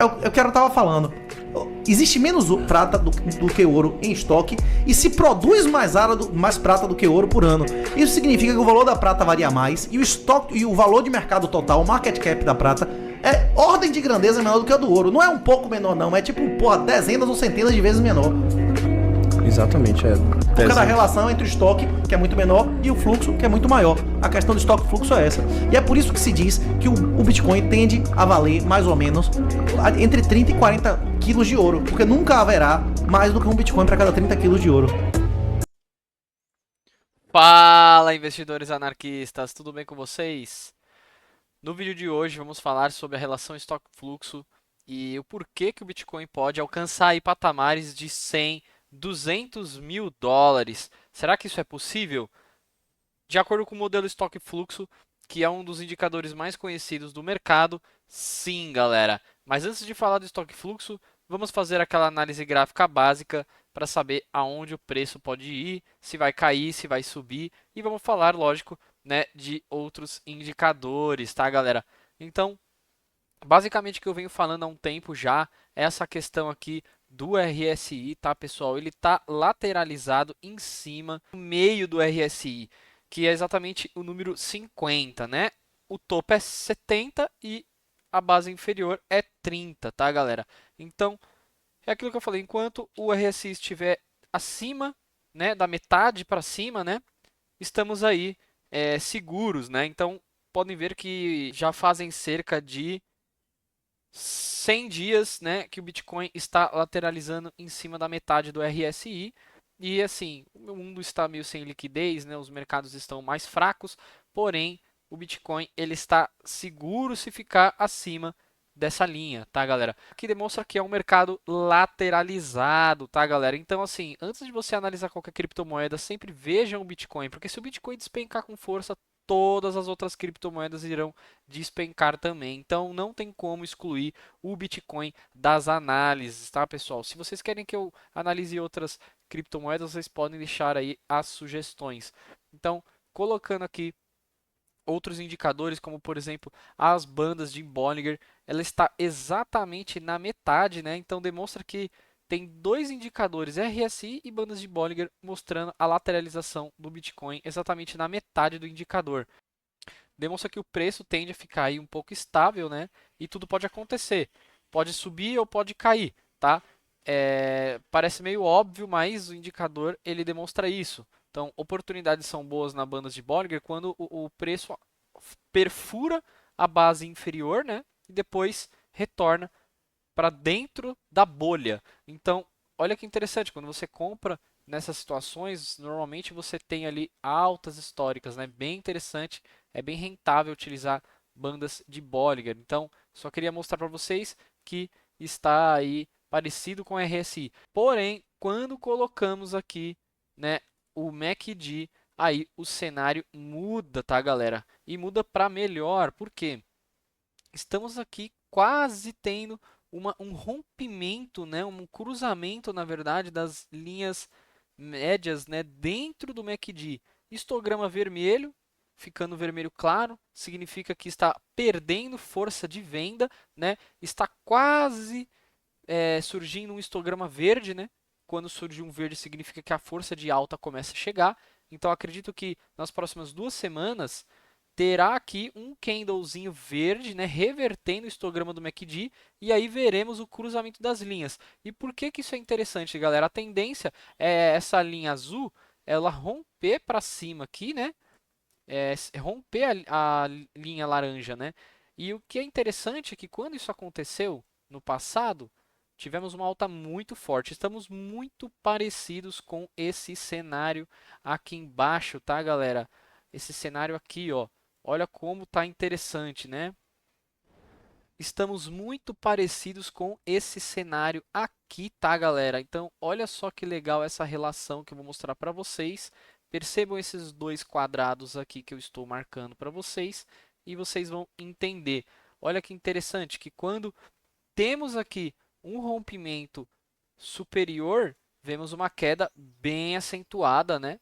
Eu quero tava falando. Existe menos prata do que ouro em estoque e se produz mais prata do que ouro por ano. Isso significa que o valor da prata varia mais e o estoque e o valor de mercado total, o market cap da prata, é ordem de grandeza menor do que o do ouro. Não é um pouco menor, não. É tipo, porra, dezenas ou centenas de vezes menor. Exatamente, é. Por causa da relação entre o estoque, que é muito menor, e o fluxo, que é muito maior. A questão do estoque e fluxo é essa. E é por isso que se diz que o Bitcoin tende a valer mais ou menos entre 30 e 40 quilos de ouro, porque nunca haverá mais do que um Bitcoin para cada 30 quilos de ouro. Fala, investidores anarquistas, tudo bem com vocês? No vídeo de hoje vamos falar sobre a relação estoque-fluxo e o porquê que o Bitcoin pode alcançar aí patamares de 100, 200 mil dólares. Será que isso é possível? De acordo com o modelo estoque-fluxo, que é um dos indicadores mais conhecidos do mercado, sim, galera. Mas antes de falar do estoque-fluxo, vamos fazer aquela análise gráfica básica para saber aonde o preço pode ir, se vai cair, se vai subir, e vamos falar, lógico, né, de outros indicadores, tá, galera? Então, basicamente o que eu venho falando há um tempo já é essa questão aqui do RSI, tá, pessoal? Ele está lateralizado em cima, no meio do RSI, que é exatamente o número 50, né? O topo é 70 e a base inferior é 30, tá, galera? Então, é aquilo que eu falei, enquanto o RSI estiver acima, né, da metade para cima, né, estamos aí seguros, né? Então, podem ver que já fazem cerca de 100 dias, né, que o Bitcoin está lateralizando em cima da metade do RSI. E assim, o mundo está meio sem liquidez, né, os mercados estão mais fracos, porém o Bitcoin ele está seguro se ficar acima dessa linha, tá, galera? Aqui demonstra que é um mercado lateralizado, tá, galera? Então, assim, antes de você analisar qualquer criptomoeda, sempre vejam o Bitcoin, porque se o Bitcoin despencar com força, todas as outras criptomoedas irão despencar também. Então, não tem como excluir o Bitcoin das análises, tá, pessoal? Se vocês querem que eu analise outras criptomoedas, vocês podem deixar aí as sugestões. Então, colocando aqui outros indicadores, como por exemplo as bandas de Bollinger, ela está exatamente na metade, né? Então demonstra que tem dois indicadores, RSI e bandas de Bollinger, mostrando a lateralização do Bitcoin exatamente na metade do indicador. Demonstra que o preço tende a ficar aí um pouco estável, né? E tudo pode acontecer. Pode subir ou pode cair, tá? Parece meio óbvio, mas o indicador ele demonstra isso. Então, oportunidades são boas na bandas de Bollinger quando o preço perfura a base inferior, né? E depois retorna para dentro da bolha. Então, olha que interessante, quando você compra nessas situações, normalmente você tem ali altas históricas, né? Bem interessante, é bem rentável utilizar bandas de Bollinger. Então, só queria mostrar para vocês que está aí parecido com o RSI. Porém, quando colocamos aqui, né, o MACD, aí o cenário muda, tá, galera? E muda para melhor. Por quê? Estamos aqui quase tendo um rompimento, né, um cruzamento, na verdade, das linhas médias, né, dentro do MACD. Histograma vermelho, ficando vermelho claro, significa que está perdendo força de venda, né, está quase surgindo um histograma verde, né? Quando surge um verde significa que a força de alta começa a chegar. Então acredito que nas próximas 2 semanas terá aqui um candlezinho verde, né, revertendo o histograma do MACD, e aí veremos o cruzamento das linhas. E por que que isso é interessante, galera? A tendência é essa linha azul, ela romper para cima aqui, né? Romper a linha laranja, né? E o que é interessante é que quando isso aconteceu no passado, tivemos uma alta muito forte. Estamos muito parecidos com esse cenário aqui embaixo, tá, galera? Esse cenário aqui, ó. Olha como tá interessante, né? Estamos muito parecidos com esse cenário aqui, tá, galera? Então, olha só que legal essa relação que eu vou mostrar para vocês. Percebam esses dois quadrados aqui que eu estou marcando para vocês e vocês vão entender. Olha que interessante que quando temos aqui um rompimento superior, vemos uma queda bem acentuada, né,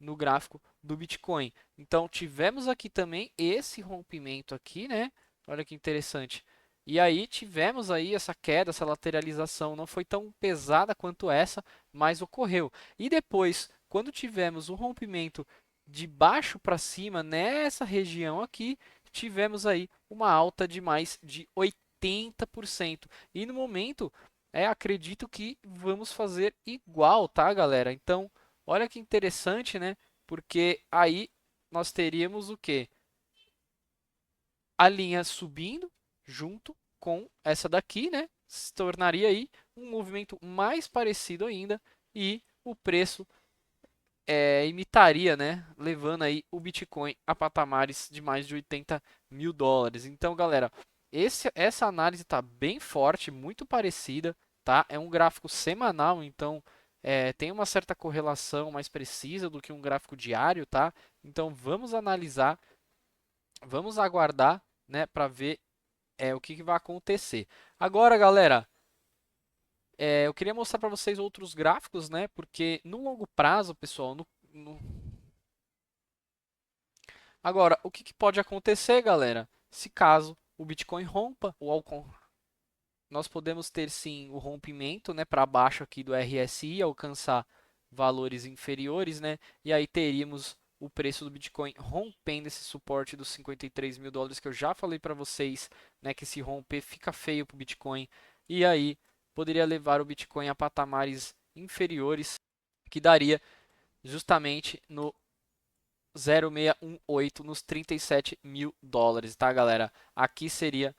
no gráfico do Bitcoin. Então, tivemos aqui também esse rompimento aqui, né? Olha que interessante. E aí tivemos aí essa queda, essa lateralização, não foi tão pesada quanto essa, mas ocorreu. E depois, quando tivemos o rompimento de baixo para cima nessa região aqui, tivemos aí uma alta de mais de 80%. E no momento, acredito que vamos fazer igual, tá, galera? Então, olha que interessante, né? Porque aí nós teríamos o quê? A linha subindo junto com essa daqui, né? Se tornaria aí um movimento mais parecido ainda e o preço imitaria, né? Levando aí o Bitcoin a patamares de mais de 80 mil dólares. Então, galera, essa análise está bem forte, muito parecida, tá? É um gráfico semanal, então tem uma certa correlação mais precisa do que um gráfico diário, tá? Então, vamos analisar, vamos aguardar, né, para ver o que vai acontecer. Agora, galera, eu queria mostrar para vocês outros gráficos, né? Porque no longo prazo, pessoal, agora, o que pode acontecer, galera? Se caso o Bitcoin rompa o Alcon, nós podemos ter sim o rompimento, né, para baixo aqui do RSI, alcançar valores inferiores, né? E aí teríamos o preço do Bitcoin rompendo esse suporte dos 53 mil dólares que eu já falei para vocês, né? Que se romper fica feio para o Bitcoin. E aí poderia levar o Bitcoin a patamares inferiores, que daria justamente no 0,618 nos 37 mil dólares, tá, galera? Aqui seria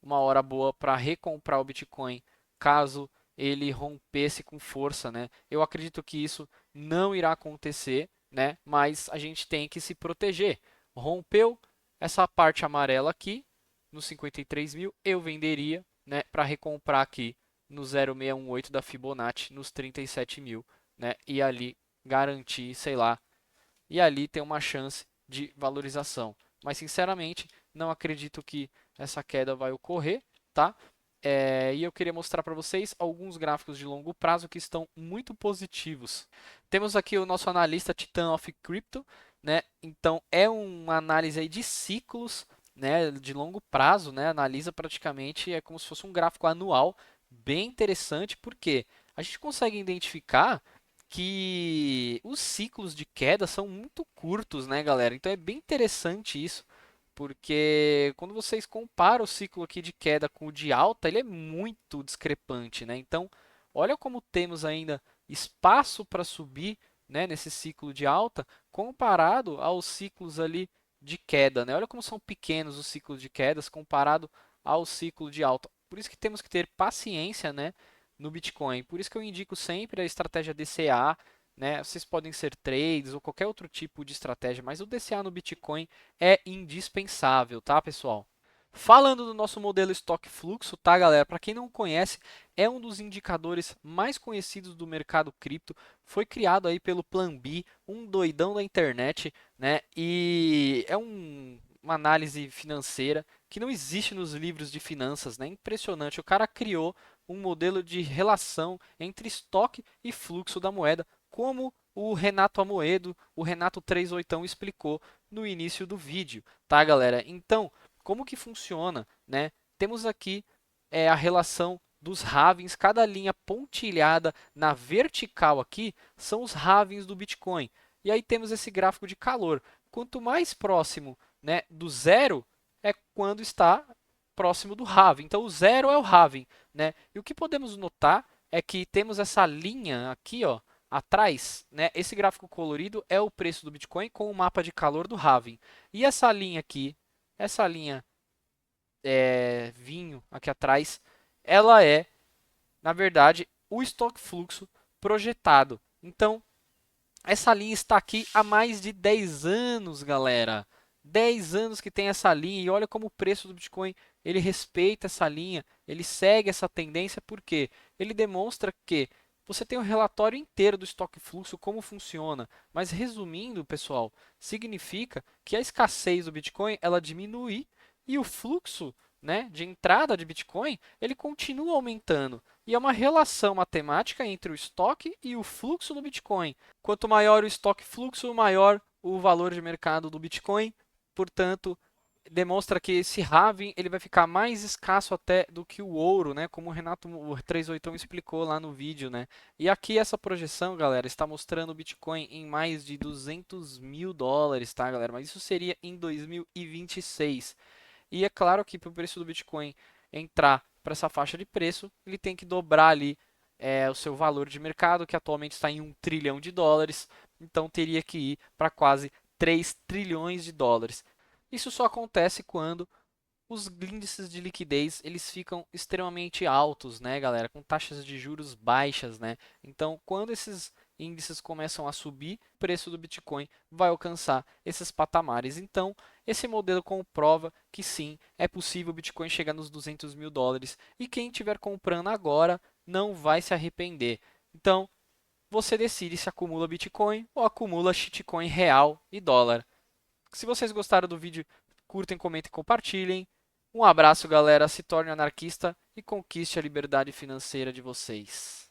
uma hora boa para recomprar o Bitcoin, caso ele rompesse com força, né? Eu acredito que isso não irá acontecer, né? Mas a gente tem que se proteger. Rompeu essa parte amarela aqui, nos 53 mil, eu venderia, né? Para recomprar aqui no 0,618 da Fibonacci, nos 37 mil, né? E ali garantir, sei lá, e ali tem uma chance de valorização. Mas, sinceramente, não acredito que essa queda vai ocorrer, tá? E eu queria mostrar para vocês alguns gráficos de longo prazo que estão muito positivos. Temos aqui o nosso analista Titan of Crypto, né? Então, é uma análise aí de ciclos, né, de longo prazo, né? Analisa praticamente, é como se fosse um gráfico anual, bem interessante, porque a gente consegue identificar que os ciclos de queda são muito curtos, né, galera? Então é bem interessante isso, porque quando vocês comparam o ciclo aqui de queda com o de alta, ele é muito discrepante, né? Então, olha como temos ainda espaço para subir, né, nesse ciclo de alta, comparado aos ciclos ali de queda, né? Olha como são pequenos os ciclos de quedas comparado ao ciclo de alta. Por isso que temos que ter paciência, né, no Bitcoin. Por isso que eu indico sempre a estratégia DCA, né? Vocês podem ser trades ou qualquer outro tipo de estratégia, mas o DCA no Bitcoin é indispensável, tá, pessoal? Falando do nosso modelo estoque fluxo, tá, galera? Para quem não conhece, é um dos indicadores mais conhecidos do mercado cripto. Foi criado aí pelo Plan B, um doidão da internet, né? E é uma análise financeira que não existe nos livros de finanças, né? Impressionante. O cara criou um modelo de relação entre estoque e fluxo da moeda, como o Renato Amoedo, o Renato 38 explicou no início do vídeo, tá, galera? Então, como que funciona, né? Temos aqui a relação dos halvings, cada linha pontilhada na vertical aqui são os halvings do Bitcoin. E aí temos esse gráfico de calor. Quanto mais próximo, né, do zero é quando está próximo do halving. Então o zero é o halving, né? E o que podemos notar é que temos essa linha aqui, ó, atrás, né? Esse gráfico colorido é o preço do Bitcoin com o mapa de calor do halving. E essa linha aqui, essa linha vinho aqui atrás, ela é, na verdade, o estoque fluxo projetado. Então, essa linha está aqui há mais de 10 anos, galera. 10 anos que tem essa linha e olha como o preço do Bitcoin, ele respeita essa linha, ele segue essa tendência porque ele demonstra que você tem um relatório inteiro do estoque fluxo, como funciona. Mas resumindo, pessoal, significa que a escassez do Bitcoin, ela diminui e o fluxo, né, de entrada de Bitcoin, ele continua aumentando. E é uma relação matemática entre o estoque e o fluxo do Bitcoin. Quanto maior o estoque fluxo, maior o valor de mercado do Bitcoin. Portanto, demonstra que esse halving ele vai ficar mais escasso até do que o ouro, né? Como o Renato o 381 explicou lá no vídeo, né? E aqui essa projeção, galera, está mostrando o Bitcoin em mais de 200 mil dólares, tá, galera? Mas isso seria em 2026. E é claro que para o preço do Bitcoin entrar para essa faixa de preço, ele tem que dobrar ali o seu valor de mercado, que atualmente está em 1 trilhão de dólares. Então teria que ir para quase 3 trilhões de dólares. Isso só acontece quando os índices de liquidez eles ficam extremamente altos, né, galera, com taxas de juros baixas, né? Então, quando esses índices começam a subir, o preço do Bitcoin vai alcançar esses patamares. Então, esse modelo comprova que sim, é possível o Bitcoin chegar nos 200 mil dólares e quem estiver comprando agora não vai se arrepender. Então, você decide se acumula Bitcoin ou acumula shitcoin real e dólar. Se vocês gostaram do vídeo, curtem, comentem e compartilhem. Um abraço, galera. Se torne anarquista e conquiste a liberdade financeira de vocês.